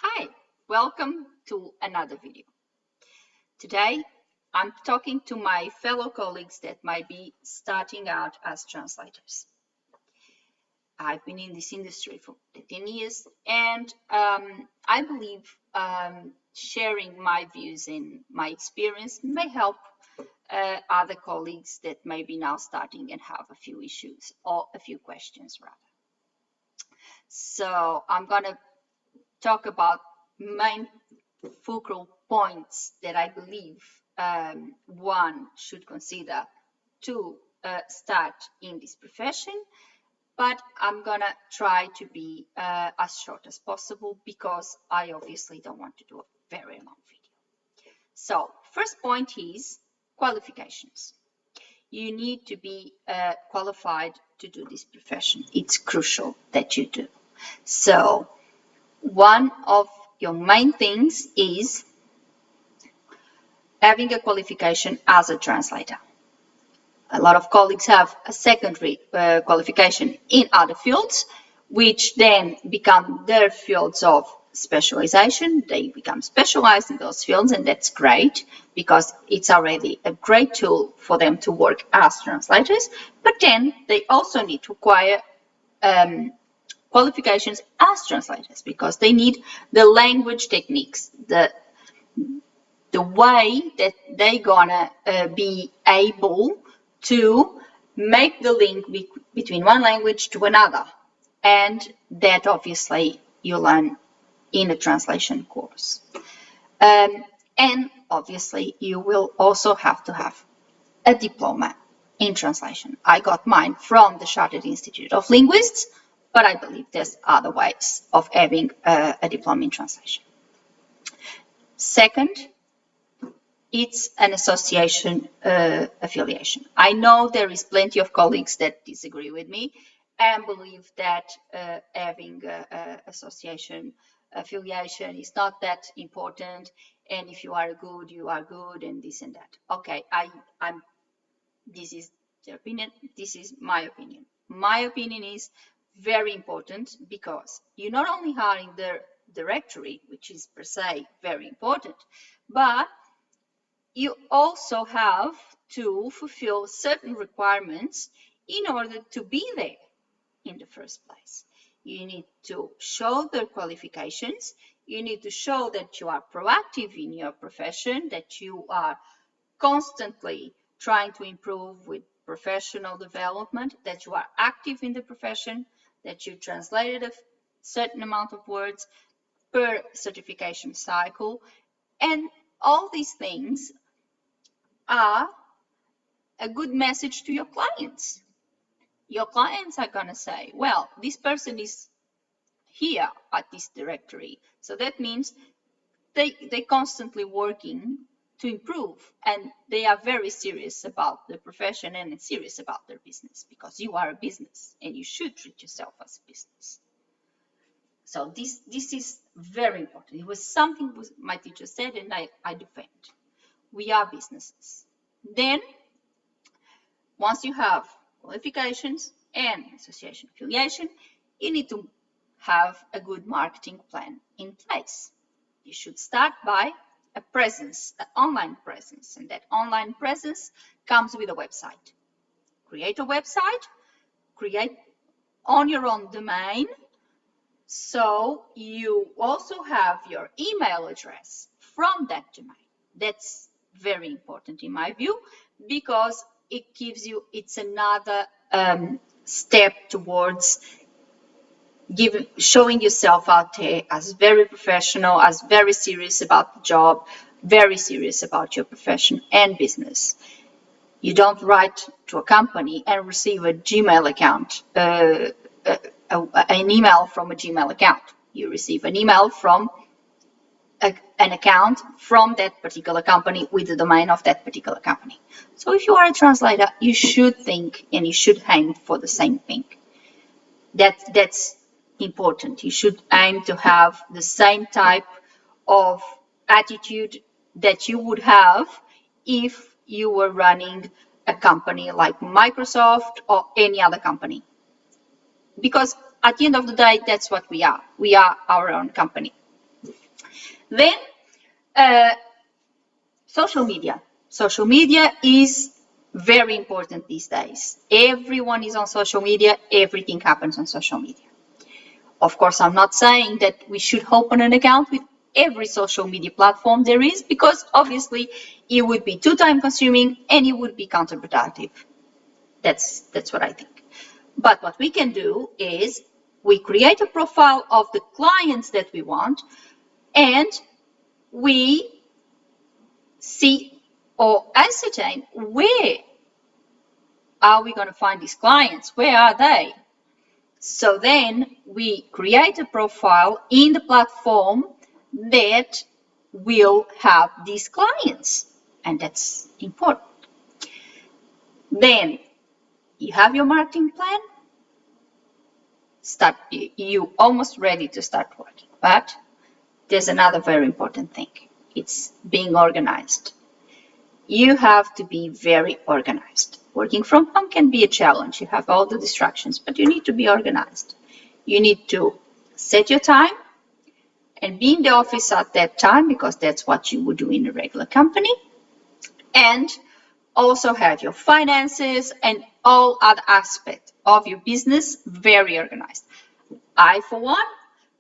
Hi, welcome to another video. Today, I'm talking to my fellow colleagues that might be starting out as translators. I've been in this industry for 10 years and I believe sharing my views and my experience may help other colleagues that may be now starting and have a few issues or a few questions rather. So I'm going to talk about main focal points that I believe one should consider to start in this profession, but I'm gonna try to be as short as possible because I obviously don't want to do a very long video. So first point is qualifications. You need to be qualified to do this profession. It's crucial that you do. So one of your main things is having a qualification as a translator. A lot of colleagues have a secondary qualification in other fields, which then become their fields of specialization. They become specialized in those fields, and that's great because it's already a great tool for them to work as translators. But then they also need to acquire qualifications as translators because they need the language techniques, the way that they're gonna be able to make the link between one language to another. And that obviously you learn in a translation course. And obviously you will also have to have a diploma in translation. I got mine from the Chartered Institute of Linguists, but I believe there's other ways of having a diploma in translation. Second, it's an association affiliation. I know there is plenty of colleagues that disagree with me and believe that having association affiliation is not that important, and if you are good, you are good, and this and that. Okay, this is their opinion. This is my opinion. My opinion is very important because you not only are in the directory, which is per se very important, but you also have to fulfill certain requirements in order to be there in the first place. You need to show the qualifications. You need to show that you are proactive in your profession, that you are constantly trying to improve with professional development, that you are active in the profession, that you translated a certain amount of words per certification cycle, and all these things are a good message to your clients. Your clients are going to say, well, this person is here at this directory. So that means they're constantly working to improve, and they are very serious about the profession and serious about their business because you are a business and you should treat yourself as a business. So this is very important. It was something my teacher said, and I defend. We are businesses. Then once you have qualifications and association affiliation, you need to have a good marketing plan in place. You should start by a presence, an online presence, and that online presence comes with a website. Create a website, create on your own domain, so you also have your email address from that domain. That's very important in my view because it gives you, it's another step towards showing yourself out there as very professional, as very serious about the job, very serious about your profession and business. You don't write to a company and receive a Gmail account, an email from a Gmail account. You receive an email from an account from that particular company with the domain of that particular company. So if you are a translator, you should think and you should aim for the same thing. That's important. You should aim to have the same type of attitude that you would have if you were running a company like Microsoft or any other company. Because at the end of the day, that's what we are. We are our own company. Then social media. Social media is very important these days. Everyone is on social media. Everything happens on social media. Of course, I'm not saying that we should open an account with every social media platform there is, because obviously it would be too time consuming and it would be counterproductive. That's what I think. But what we can do is we create a profile of the clients that we want, and we see or ascertain where are we going to find these clients, where are they. So then we create a profile in the platform that will have these clients, and that's important. Then you have your marketing plan. You almost ready to start working, but there's another very important thing. It's being organized. You have to be very organized. Working from home can be a challenge. You have all the distractions, but you need to be organized. You need to set your time and be in the office at that time, because that's what you would do in a regular company. And also have your finances and all other aspects of your business very organized. I, for one,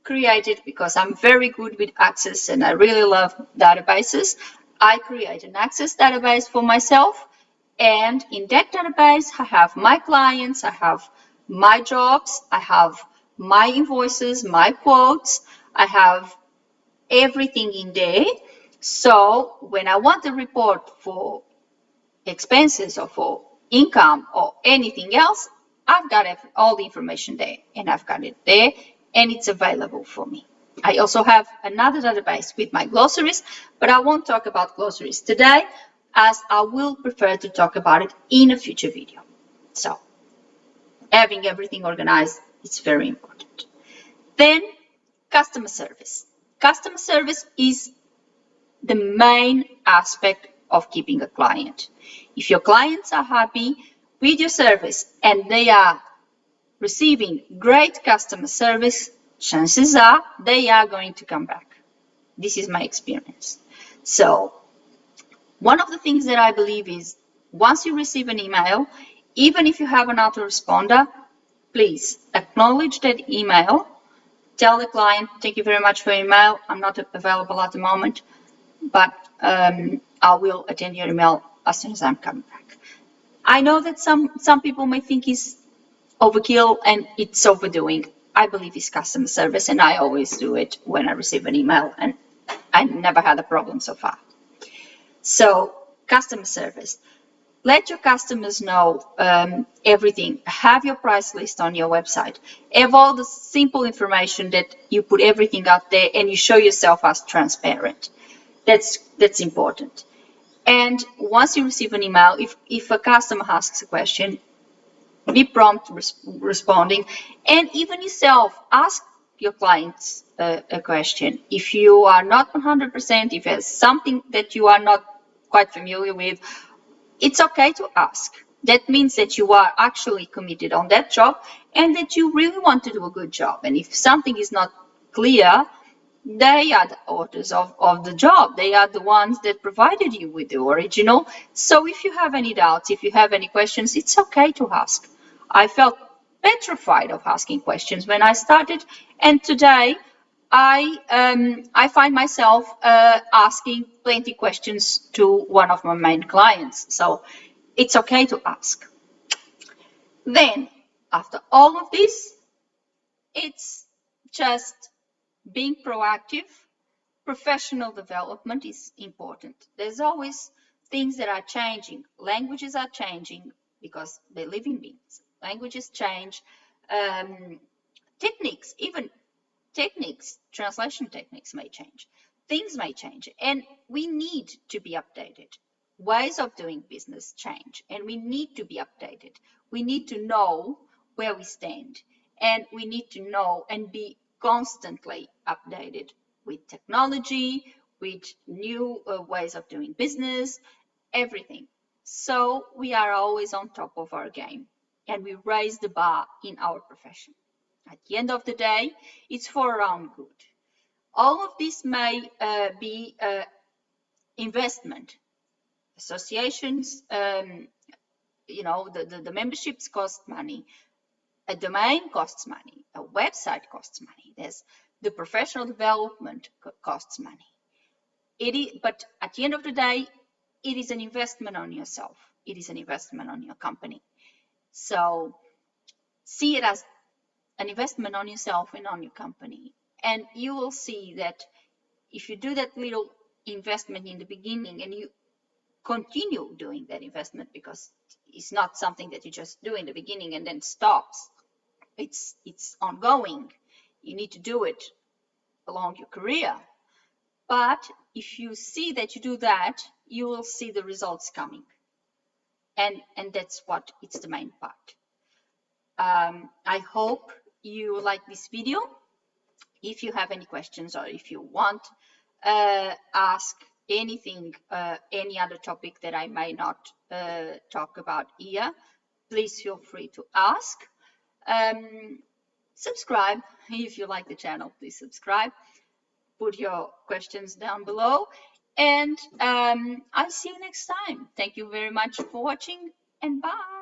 created, because I'm very good with Access and I really love databases, I create an Access database for myself. And in that database, I have my clients, I have my jobs, I have my invoices, my quotes, I have everything in there. So when I want the report for expenses or for income or anything else, I've got all the information there, and I've got it there, and it's available for me. I also have another database with my glossaries, but I won't talk about glossaries today, as I will prefer to talk about it in a future video. So having everything organized is very important. Then customer service. Customer service is the main aspect of keeping a client. If your clients are happy with your service and they are receiving great customer service, chances are they are going to come back. This is my experience. So one of the things that I believe is, once you receive an email, even if you have an autoresponder, please acknowledge that email. Tell the client, thank you very much for your email. I'm not available at the moment, but I will attend your email as soon as I'm coming back. I know that some people may think it's overkill and it's overdoing. I believe it's customer service, and I always do it when I receive an email, and I never had a problem so far. So customer service. Let your customers know everything. Have your price list on your website. Have all the simple information that you put everything out there and you show yourself as transparent. That's important. And once you receive an email, if a customer asks a question, be prompt responding. And even yourself, ask your clients a question. If you are not 100%, if there's something that you are not quite familiar with, it's okay to ask. That means that you are actually committed on that job and that you really want to do a good job. And if something is not clear, they are the authors of the job. They are the ones that provided you with the original. So if you have any doubts, if you have any questions, it's okay to ask. I felt petrified of asking questions when I started, and today I find myself asking plenty questions to one of my main clients. So it's okay to ask. Then, after all of this, it's just being proactive. Professional development is important. There's always things that are changing. Languages are changing because they live in beings. Languages change. Techniques, even techniques, translation techniques may change. Things may change, and we need to be updated. Ways of doing business change, and we need to be updated. We need to know where we stand, and we need to know and be constantly updated with technology, with new ways of doing business, everything. So we are always on top of our game, and we raise the bar in our profession. At the end of the day, it's for our own good. All of this may be investment. Associations, the memberships cost money. A domain costs money. A website costs money. There's the professional development costs money. But at the end of the day, it is an investment on yourself. It is an investment on your company. So see it as an investment on yourself and on your company. And you will see that if you do that little investment in the beginning and you continue doing that investment, because it's not something that you just do in the beginning and then stops. It's ongoing. You need to do it along your career. But if you see that you do that, you will see the results coming. And that's what it's the main part. I hope you like this video. If you have any questions or if you want ask anything, any other topic that I may not talk about here, please feel free to ask. Subscribe if you like the channel. Please subscribe. Put your questions down below, and I'll see you next time. Thank you very much for watching, and bye.